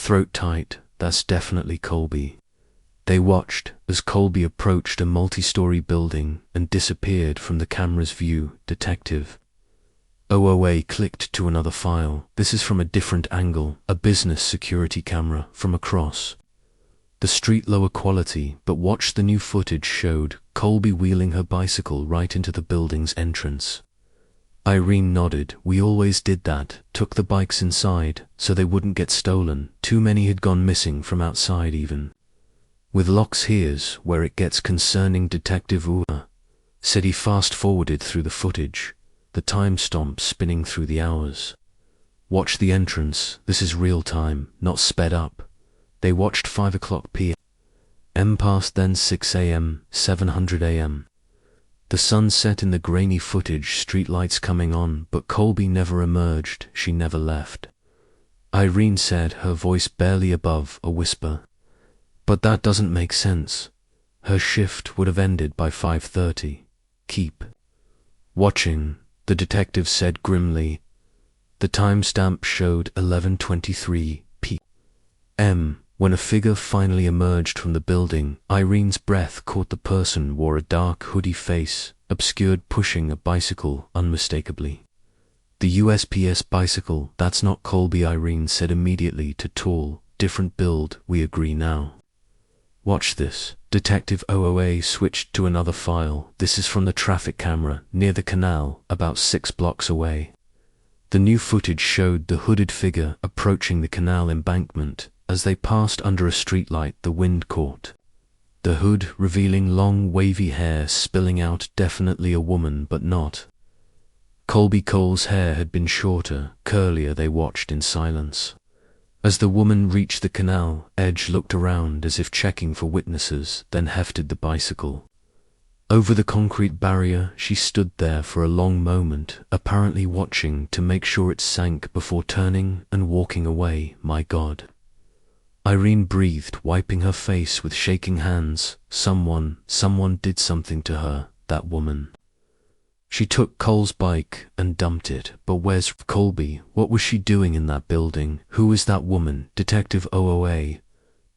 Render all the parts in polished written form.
Throat tight, that's definitely Colby. They watched as Colby approached a multi-story building and disappeared from the camera's view. Detective OOA clicked to another file. This is from a different angle, a business security camera from across the street, lower quality, but watch. The new footage showed Colby wheeling her bicycle right into the building's entrance. Irene nodded. We always did that, took the bikes inside so they wouldn't get stolen. Too many had gone missing from outside even. With locks, here's where it gets concerning. Detective Ua said. He fast-forwarded through the footage, the time stamp spinning through the hours. Watch the entrance. This is real time, not sped up. They watched 5 o'clock p.m. past, then 6 a.m., 700 a.m. The sun set in the grainy footage, streetlights coming on, but Colby never emerged. She never left. Irene said, her voice barely above a whisper. But that doesn't make sense. Her shift would have ended by 5:30. Keep watching, the detective said grimly. The timestamp showed 11:23 p.m. When a figure finally emerged from the building, Irene's breath caught. The person wore a dark hoodie, face obscured, pushing a bicycle unmistakably. The USPS bicycle. That's not Colby, Irene said immediately. To tall, different build. We agree now. Watch this. Detective OOA switched to another file. This is from the traffic camera near the canal, about 6 blocks away. The new footage showed the hooded figure approaching the canal embankment. As they passed under a streetlight, the wind caught the hood, revealing long wavy hair spilling out. Definitely a woman, but not. Colby Cole's hair had been shorter, curlier. They watched in silence. As the woman reached the canal edge, looked around as if checking for witnesses, then hefted the bicycle over the concrete barrier. She stood there for a long moment, apparently watching to make sure it sank before turning and walking away. My God, Irene breathed, wiping her face with shaking hands. Someone did something to her, that woman. She took Cole's bike and dumped it. But where's Colby? What was she doing in that building? Who is that woman? Detective OOA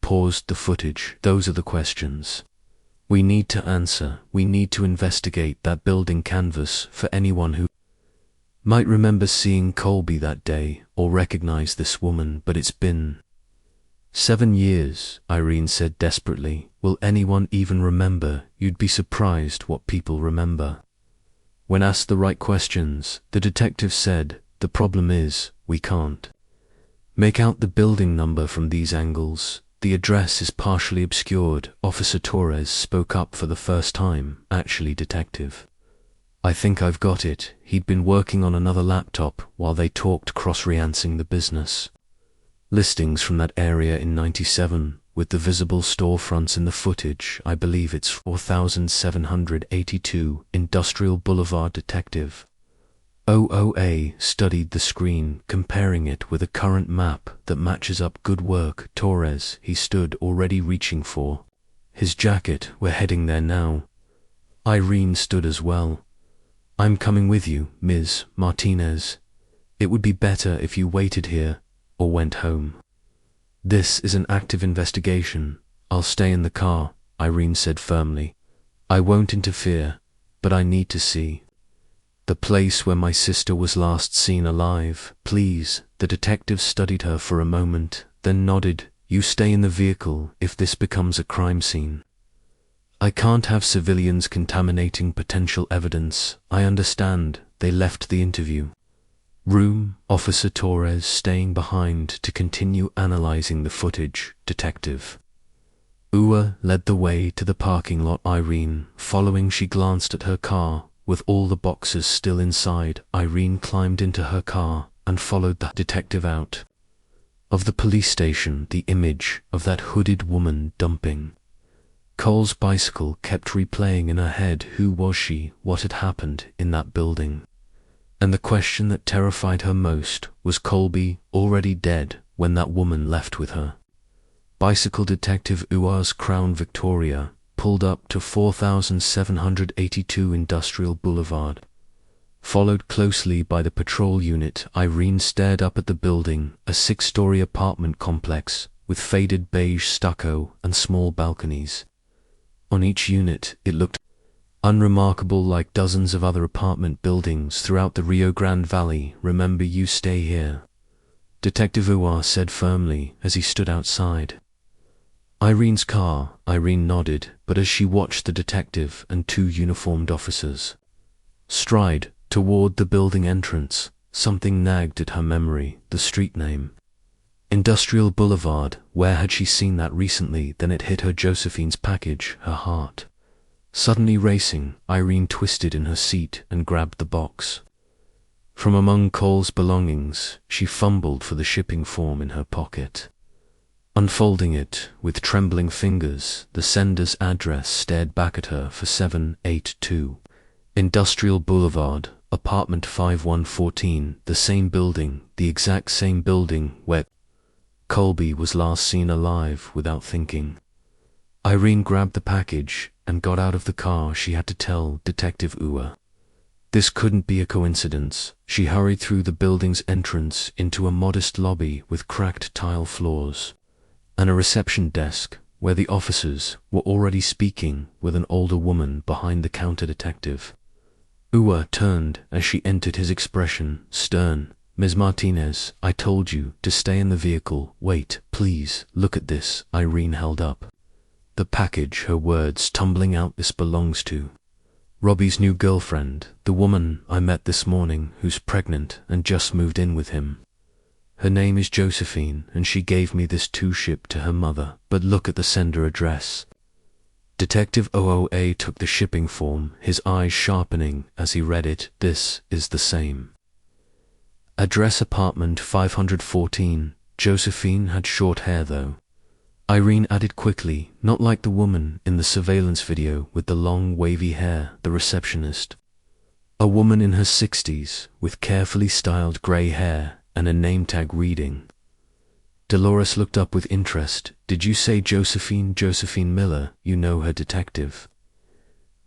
paused the footage. Those are the questions we need to answer. We need to investigate that building canvas for anyone who might remember seeing Colby that day or recognize this woman. But it's been 7 years, Irene said desperately. Will anyone even remember? You'd be surprised what people remember when asked the right questions, the detective said. The problem is, we can't make out the building number from these angles. The address is partially obscured. Officer Torres spoke up for the first time. Actually, detective, I think I've got it. He'd been working on another laptop while they talked, cross-referencing the business listings from that area in '97, with the visible storefronts in the footage. I believe it's 4782 Industrial Boulevard. Detective OOA studied the screen, comparing it with a current map that matches up. Good work, Torres. He stood, already reaching for his jacket. We're heading there now. Irene stood as well. I'm coming with you, Ms. Martinez. It would be better if you waited here or went home. This is an active investigation. I'll stay in the car, Irene said firmly. I won't interfere, but I need to see the place where my sister was last seen alive. Please. The detective studied her for a moment, then nodded. You stay in the vehicle if this becomes a crime scene. I can't have civilians contaminating potential evidence. I understand. They left the interview room, Officer Torres staying behind to continue analyzing the footage. Detective Ua led the way to the parking lot. Irene following. She glanced at her car. With all the boxes still inside, Irene climbed into her car and followed the detective out of the police station. The image of that hooded woman dumping Cole's bicycle kept replaying in her head. Who was she? What had happened in that building? And the question that terrified her most was Colby already dead when that woman left with her bicycle? Detective Ua's Crown Victoria pulled up to 4782 Industrial Boulevard. followed closely by the patrol unit. Irene stared up at the building, a 6-story apartment complex with faded beige stucco and small balconies. On each unit, it looked unremarkable, like dozens of other apartment buildings throughout the Rio Grande Valley. "Remember, you stay here," Detective Uwa said firmly as he stood outside Irene's car. Irene nodded, but as she watched the detective and 2 uniformed officers stride toward the building entrance, something nagged at her memory. The street name, Industrial Boulevard. Where had she seen that recently? Then it hit her: Josephine's package. Her heart suddenly racing, Irene twisted in her seat and grabbed the box. From among Cole's belongings, she fumbled for the shipping form in her pocket. Unfolding it with trembling fingers, the sender's address stared back at her: for 782 Industrial Boulevard, apartment 5114, the same building, the exact same building where Colby was last seen alive. Without thinking, Irene grabbed the package and got out of the car. She had to tell Detective Uwa. This couldn't be a coincidence. She hurried through the building's entrance into a modest lobby with cracked tile floors and a reception desk where the officers were already speaking with an older woman behind the counter. Detective Uwa turned as she entered, his expression stern. "Ms. Martinez, I told you to stay in the vehicle." "Wait, please, look at this." Irene held up the package, her words tumbling out. "This belongs to Robbie's new girlfriend, the woman I met this morning who's pregnant and just moved in with him. Her name is Josephine, and she gave me this to ship to her mother. But look at the sender address." Detective OOA took the shipping form, his eyes sharpening as he read it. "This is the same address, apartment 514. Josephine had short hair though," Irene added quickly. "Not like the woman in the surveillance video with the long wavy hair." The receptionist, a woman in her 60s with carefully styled grey hair and a name tag reading. Dolores looked up with interest. "Did you say Josephine?" "Josephine Miller. You know her?" Detective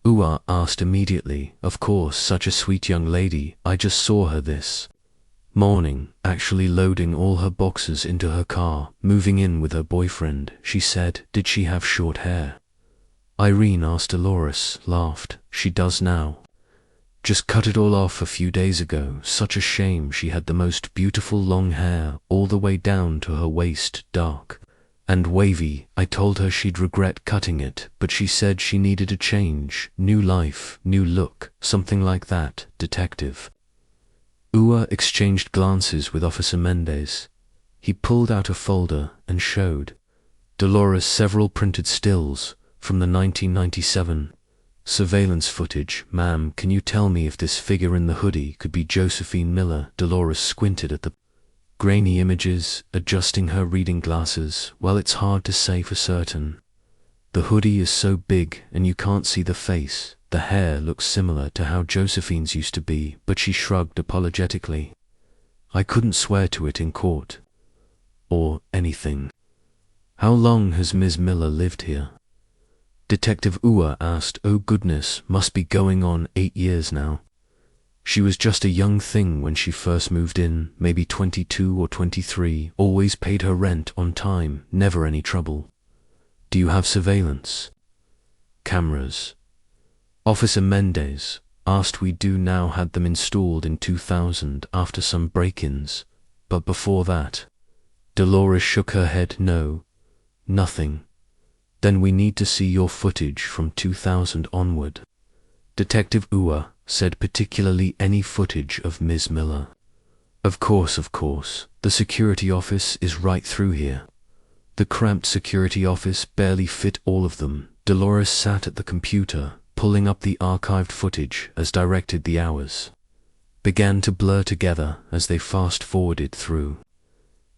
Uwa asked immediately. "Of course, such a sweet young lady. I just saw her this morning, actually loading all her boxes into her car, moving in with her boyfriend," she said. "Did she have short hair?" Irene asked. Dolores laughed. "She does now. Just cut it all off a few days ago. Such a shame. She had the most beautiful long hair all the way down to her waist, dark and wavy. I told her she'd regret cutting it, but she said she needed a change, new life, new look, something like that." Detective Uwa exchanged glances with Officer Mendez. He pulled out a folder and showed Dolores several printed stills from the 1997 surveillance footage. "Ma'am, can you tell me if this figure in the hoodie could be Josephine Miller?" Dolores squinted at the grainy images, adjusting her reading glasses. "Well, it's hard to say for certain. The hoodie is so big and you can't see the face. The hair looks similar to how Josephine's used to be," but she shrugged apologetically. "I couldn't swear to it in court or anything." "How long has Ms. Miller lived here?" Detective Uwa asked. "Oh goodness, must be going on 8 years now. She was just a young thing when she first moved in, maybe 22 or 23, always paid her rent on time, never any trouble." "Do you have surveillance cameras?" Officer Mendez asked. "We do now, had them installed in 2000 after some break-ins, but before that." Dolores shook her head. "No, nothing." "Then we need to see your footage from 2000 onward," Detective Uwa said, "particularly any footage of Ms. Miller." Of course. The security office is right through here." The cramped security office barely fit all of them. Dolores sat at the computer, pulling up the archived footage as directed. The hours began to blur together as they fast-forwarded through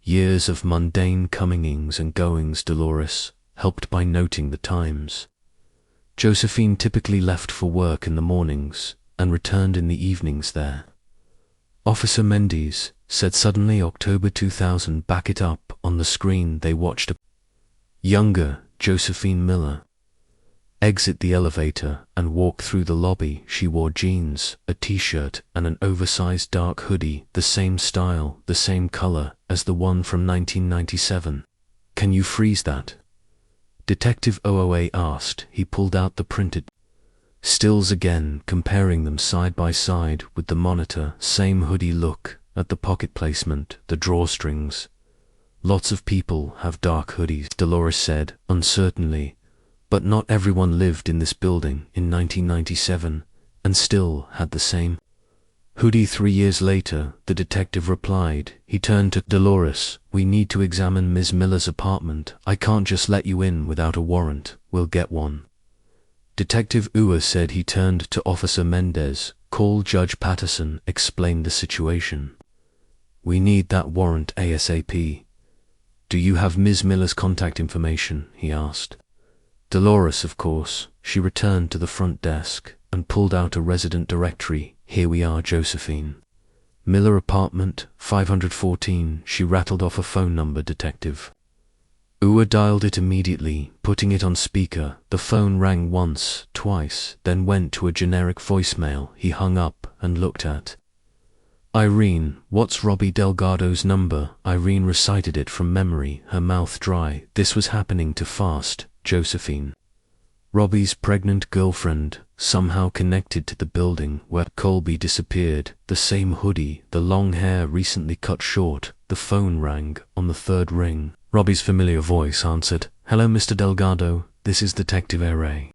years of mundane comings and goings. Dolores helped by noting the times. Josephine typically left for work in the mornings and returned in the evenings there. Officer Mendez said suddenly. October 2000. Back it up on the screen. They watched a younger Josephine Miller exit the elevator and walk through the lobby. She wore jeans, a t-shirt, and an oversized dark hoodie, the same style, the same color as the one from 1997. Can you freeze that? Detective OOA asked. He pulled out the printed stills again, comparing them side by side with the monitor. Same hoodie look, at the pocket placement, the drawstrings. Lots of people have dark hoodies, Dolores said, uncertainly, but not everyone lived in this building in 1997 and still had the same hoodie 3 years later, the detective replied. He turned to Dolores. We need to examine Ms. Miller's apartment. I can't just let you in without a warrant. We'll get one. Detective Ua said. He turned to Officer Mendez. Call Judge Patterson, explained the situation. We need that warrant ASAP. Do you have Ms. Miller's contact information? He asked. Dolores, of course. She returned to the front desk and pulled out a resident directory. Here we are, Josephine. Miller apartment, 514. She rattled off a phone number, Detective. Ua dialed it immediately, putting it on speaker. The phone rang once, twice, then went to a generic voicemail. He hung up and looked at Irene. What's Robbie Delgado's number? Irene recited it from memory, her mouth dry. This was happening too fast. Josephine. Robbie's pregnant girlfriend, somehow connected to the building where Colby disappeared. The same hoodie, the long hair recently cut short. The phone rang. On the third ring, Robbie's familiar voice answered. Hello, Mr. Delgado. This is Detective eerily.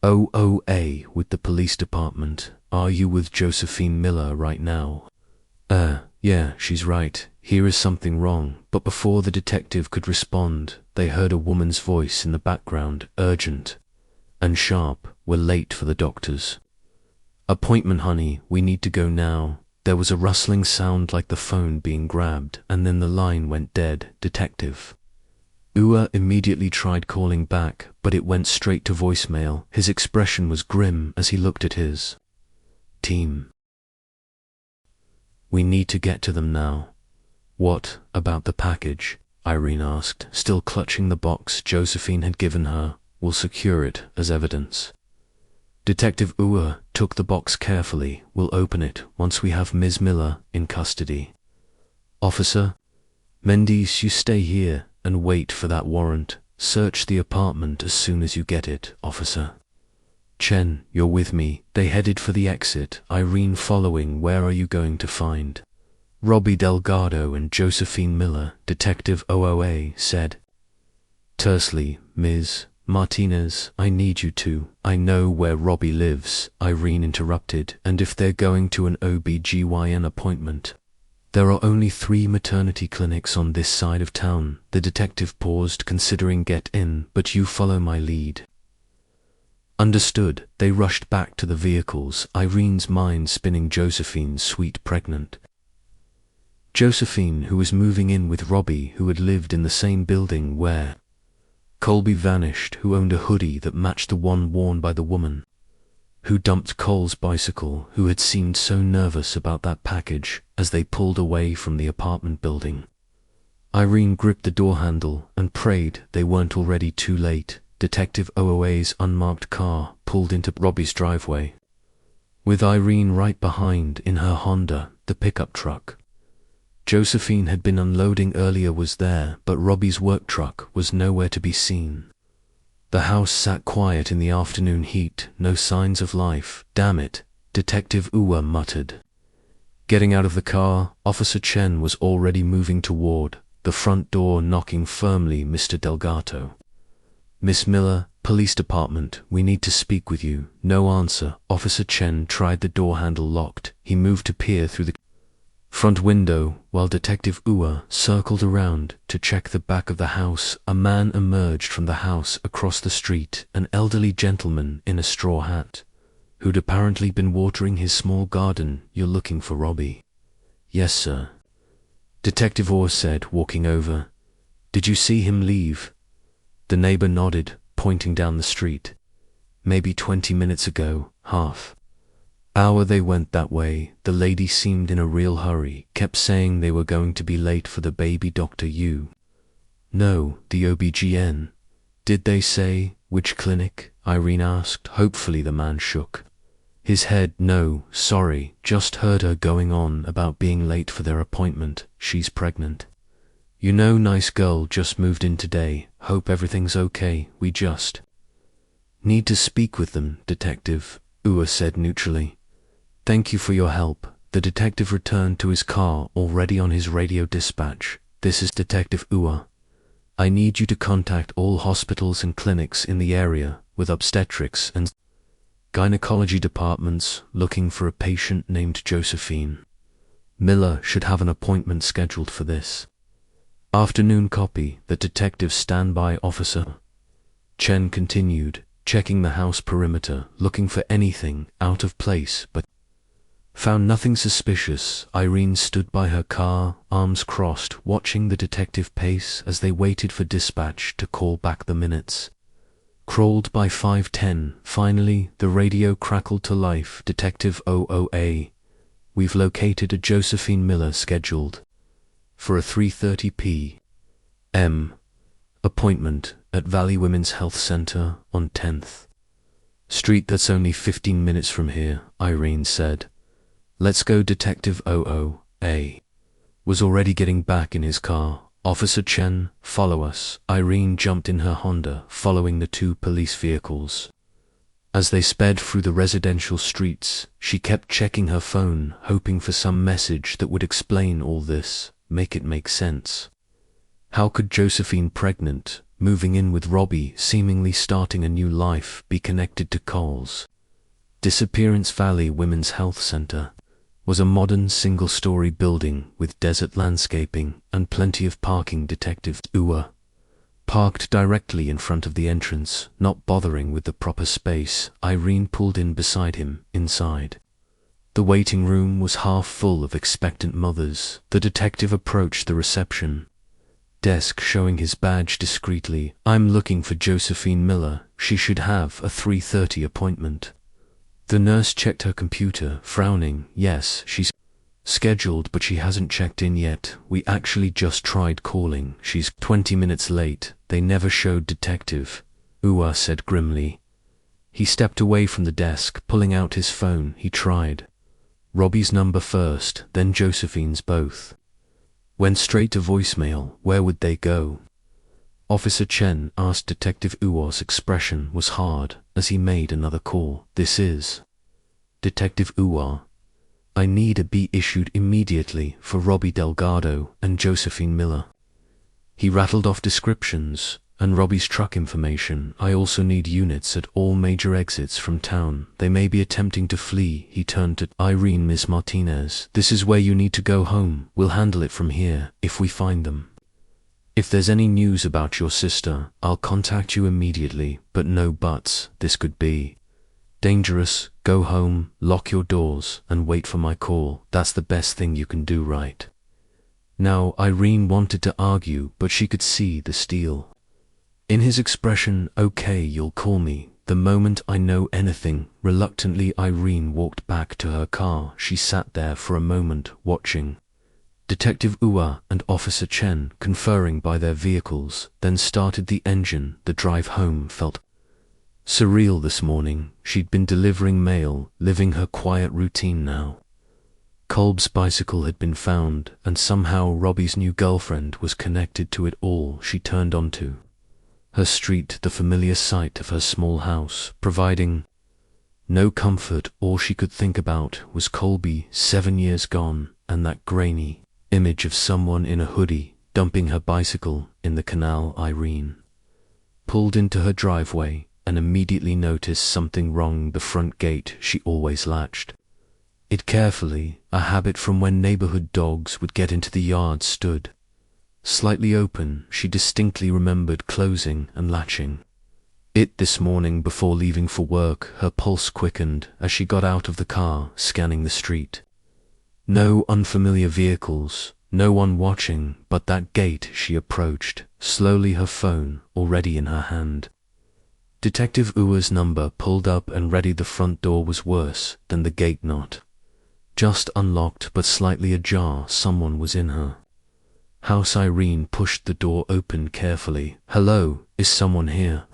OOA with the police department. Are you with Josephine Miller right now? Yeah, she's right. Here is something wrong. But before the detective could respond, they heard a woman's voice in the background, urgent and sharp. We're late for the doctor's appointment, honey. We need to go now. There was a rustling sound like the phone being grabbed, and then the line went dead. Detective Ua immediately tried calling back, but it went straight to voicemail. His expression was grim as he looked at his team. We need to get to them now. What about the package? Irene asked, still clutching the box Josephine had given her. We'll secure it as evidence. Detective Ua took the box carefully. We'll open it once we have Ms. Miller in custody. Officer Mendes, you stay here and wait for that warrant. Search the apartment as soon as you get it, Officer Chen, you're with me. They headed for the exit, Irene following. Where are you going to find Robbie Delgado and Josephine Miller? Detective OOA said tersely. Ms. Martinez, I need you to. I know where Robbie lives, Irene interrupted, and if they're going to an OBGYN appointment, there are only 3 maternity clinics on this side of town. The detective paused, considering get in, but you follow my lead. Understood. They rushed back to the vehicles, Irene's mind spinning. Josephine's sweet pregnant Josephine, who was moving in with Robbie, who had lived in the same building where Colby vanished, who owned a hoodie that matched the one worn by the woman who dumped Cole's bicycle, who had seemed so nervous about that package as they pulled away from the apartment building. Irene gripped the door handle and prayed they weren't already too late. Detective OOA's unmarked car pulled into Robbie's driveway, with Irene right behind in her Honda, the pickup truck Josephine had been unloading earlier was there, but Robbie's work truck was nowhere to be seen. The house sat quiet in the afternoon heat, no signs of life. Damn it, Detective Ua muttered. Getting out of the car, Officer Chen was already moving toward the front door, knocking firmly. Mr. Delgado. Miss Miller, Police Department, we need to speak with you. No answer. Officer Chen tried the door handle locked. He moved to peer through the front window while Detective Ua circled around to check the back of the house. A man emerged from the house across the street, an elderly gentleman in a straw hat, who'd apparently been watering his small garden. You're looking for Robbie? Yes, sir. Detective Orr said, walking over. Did you see him leave? The neighbor nodded, pointing down the street. Maybe 20 minutes ago, half hour they went that way. The lady seemed in a real hurry, kept saying they were going to be late for the baby doctor. You know, the OBGYN. Did they say which clinic? Irene asked. Hopefully the man shook his head. No, sorry, just heard her going on about being late for their appointment. She's pregnant. You know, nice girl, just moved in today. Hope everything's okay. We just need to speak with them, Detective, Ua said neutrally. Thank you for your help. The detective returned to his car, already on his radio dispatch. This is Detective Ua. I need you to contact all hospitals and clinics in the area with obstetrics and gynecology departments looking for a patient named Josephine Miller. Should have an appointment scheduled for this afternoon. Copy. The detective's standby officer Chen continued, checking the house perimeter, looking for anything out of place, but found nothing suspicious. Irene stood by her car, arms crossed, watching the detective pace as they waited for dispatch to call back. The minutes crawled by. 5:10. Finally, the radio crackled to life. Detective OOA. We've located a Josephine Miller scheduled for a 3:30 p.m. appointment at Valley Women's Health Center on 10th Street. That's only 15 minutes from here, Irene said. Let's go. Detective OOA was already getting back in his car. Officer Chen, follow us. Irene jumped in her Honda, following the two police vehicles. As they sped through the residential streets, she kept checking her phone, hoping for some message that would explain all this, make it make sense. How could Josephine, pregnant, moving in with Robbie, seemingly starting a new life, be connected to Cole's disappearance? Valley Women's Health Center was a modern single-story building with desert landscaping and plenty of parking. Detective Ua parked directly in front of the entrance, not bothering with the proper space. Irene pulled in beside him. Inside, the waiting room was half full of expectant mothers. The detective approached the reception desk, showing his badge discreetly. I'm looking for Josephine Miller. She should have a 3:30 appointment. The nurse checked her computer, frowning. Yes, she's scheduled, but she hasn't checked in yet. We actually just tried calling. She's 20 minutes late. They never showed. Detective Ua said grimly. He stepped away from the desk, pulling out his phone. He tried Robbie's number first, then Josephine's. Both went straight to voicemail. Where would they go? Officer Chen asked. Detective Ua's expression was hard as he made another call. This is Detective Ua. I need a B issued immediately for Robbie Delgado and Josephine Miller. He rattled off descriptions and Robbie's truck information. I also need units at all major exits from town. They may be attempting to flee. He turned to Irene. Miss Martinez, this is where you need to go home. We'll handle it from here if we find them. If there's any news about your sister, I'll contact you immediately, but no buts. This could be dangerous. Go home, lock your doors, and wait for my call. That's the best thing you can do right now. Irene wanted to argue, but she could see the steel in his expression. Okay, you'll call me the moment I know anything. Reluctantly, Irene walked back to her car. She sat there for a moment, watching Detective Ua and Officer Chen conferring by their vehicles, then started the engine. The drive home felt surreal this morning. She'd been delivering mail, living her quiet routine now. Kolb's bicycle had been found, and somehow Robbie's new girlfriend was connected to it all. She turned onto her street, the familiar sight of her small house, providing no comfort. All she could think about was Colby, 7 years gone, and that grainy image of someone in a hoodie dumping her bicycle in the canal. Irene pulled into her driveway and immediately noticed something wrong. The front gate, she always latched it carefully, a habit from when neighborhood dogs would get into the yard, stood slightly open. She distinctly remembered closing and latching it this morning before leaving for work. Her pulse quickened as she got out of the car, scanning the street. No unfamiliar vehicles, no one watching, but that gate. She approached slowly, her phone already in her hand. Detective Ua's number pulled up and ready. The front door was worse than the gate, not just unlocked but slightly ajar. Someone was in her house. Irene pushed the door open carefully. Hello, is someone here?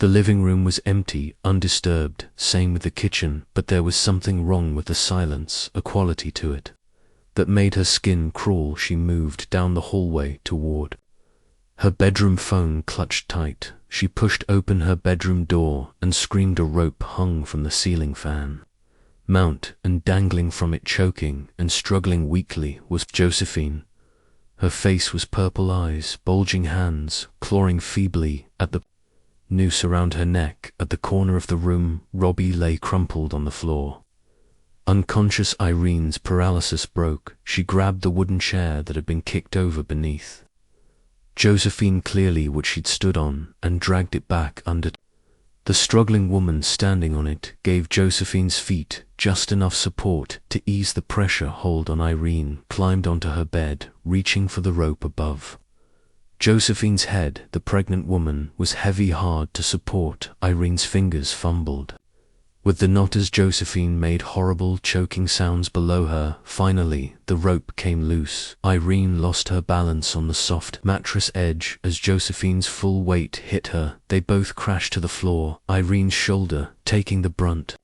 The living room was empty, undisturbed, same with the kitchen, but there was something wrong with the silence, a quality to it that made her skin crawl. She moved down the hallway toward her bedroom phone clutched tight. She pushed open her bedroom door and screamed. A rope hung from the ceiling fan mount, and dangling from it, choking and struggling weakly, was Josephine. Her face was purple, eyes, bulging hands, clawing feebly at the noose around her neck. At the corner of the room, Robbie lay crumpled on the floor. Unconscious, Irene's paralysis broke. She grabbed the wooden chair that had been kicked over beneath Josephine, clearly what she'd stood on, and dragged it back under. The struggling woman standing on it gave Josephine's feet just enough support to ease the pressure hold on. Irene climbed onto her bed, reaching for the rope above Josephine's head. The pregnant woman was heavy, hard to support. Irene's fingers fumbled with the knot as Josephine made horrible choking sounds below her. Finally, the rope came loose. Irene lost her balance on the soft mattress edge as Josephine's full weight hit her. They both crashed to the floor, Irene's shoulder taking the brunt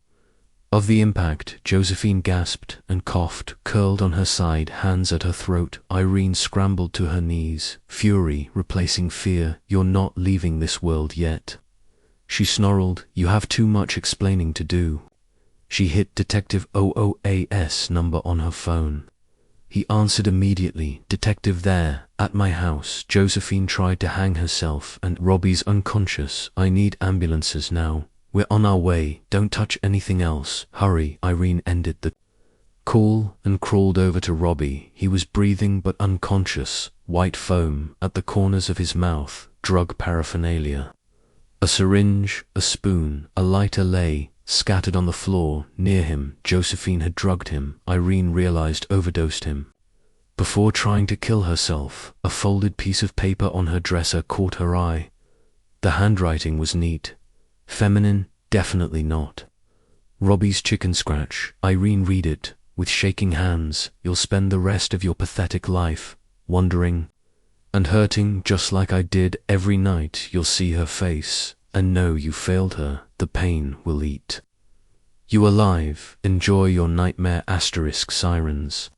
of the impact. Josephine gasped and coughed, curled on her side, hands at her throat. Irene scrambled to her knees, fury replacing fear. "You're not leaving this world yet," she snarled. "You have too much explaining to do." She hit Detective OOA's number on her phone. He answered immediately. "Detective there, at my house. Josephine tried to hang herself and Robbie's unconscious. I need ambulances now. We're on our way. Don't touch anything else. Hurry." Irene ended the call and crawled over to Robbie. He was breathing but unconscious, white foam at the corners of his mouth, drug paraphernalia. A syringe, a spoon, a lighter lay scattered on the floor near him. Josephine had drugged him, Irene realized, overdosed him before trying to kill herself. A folded piece of paper on her dresser caught her eye. The handwriting was neat. Feminine, definitely not Robbie's chicken scratch. Irene read it with shaking hands. "You'll spend the rest of your pathetic life wondering and hurting just like I did every night. You'll see her face and know you failed her. The pain will eat you alive. Enjoy your nightmare." Sirens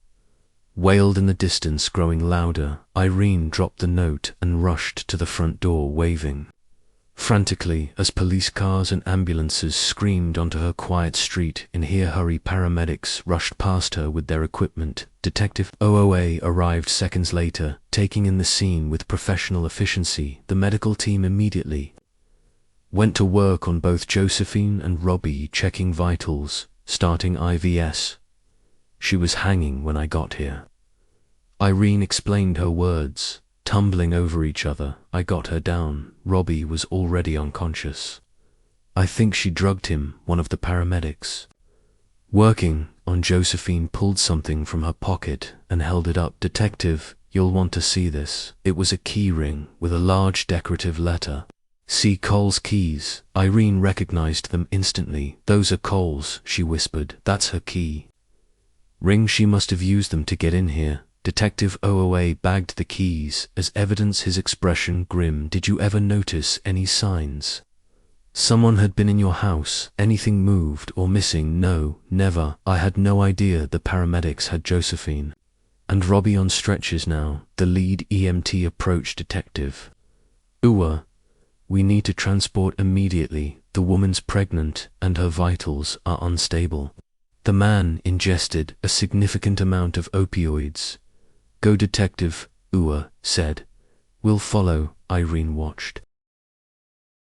wailed in the distance, growing louder. Irene dropped the note and rushed to the front door, waving frantically as police cars and ambulances screamed onto her quiet street. In here, hurry. Paramedics rushed past her with their equipment. Detective OOA arrived seconds later, taking in the scene with professional efficiency. The medical team immediately went to work on both Josephine and Robbie, checking vitals, starting IVs. "She was hanging when I got here," Irene explained, her words tumbling over each other. "I got her down. Robbie was already unconscious. I think she drugged him." One of the paramedics working on Josephine pulled something from her pocket and held it up. "Detective, you'll want to see this." It was a key ring with a large decorative letter. "See Cole's keys." Irene recognized them instantly. "Those are Cole's," she whispered. "That's her key ring. She must have used them to get in here." Detective OOA bagged the keys as evidence, his expression grim. "Did you ever notice any signs someone had been in your house? Anything moved or missing?" "No, never. I had no idea the paramedics had Josephine and Robbie on stretchers now." The lead EMT approached Detective OOA. "We need to transport immediately. The woman's pregnant and her vitals are unstable." The man ingested a significant amount of opioids. "Go," Detective OOA said. "We'll follow." Irene watched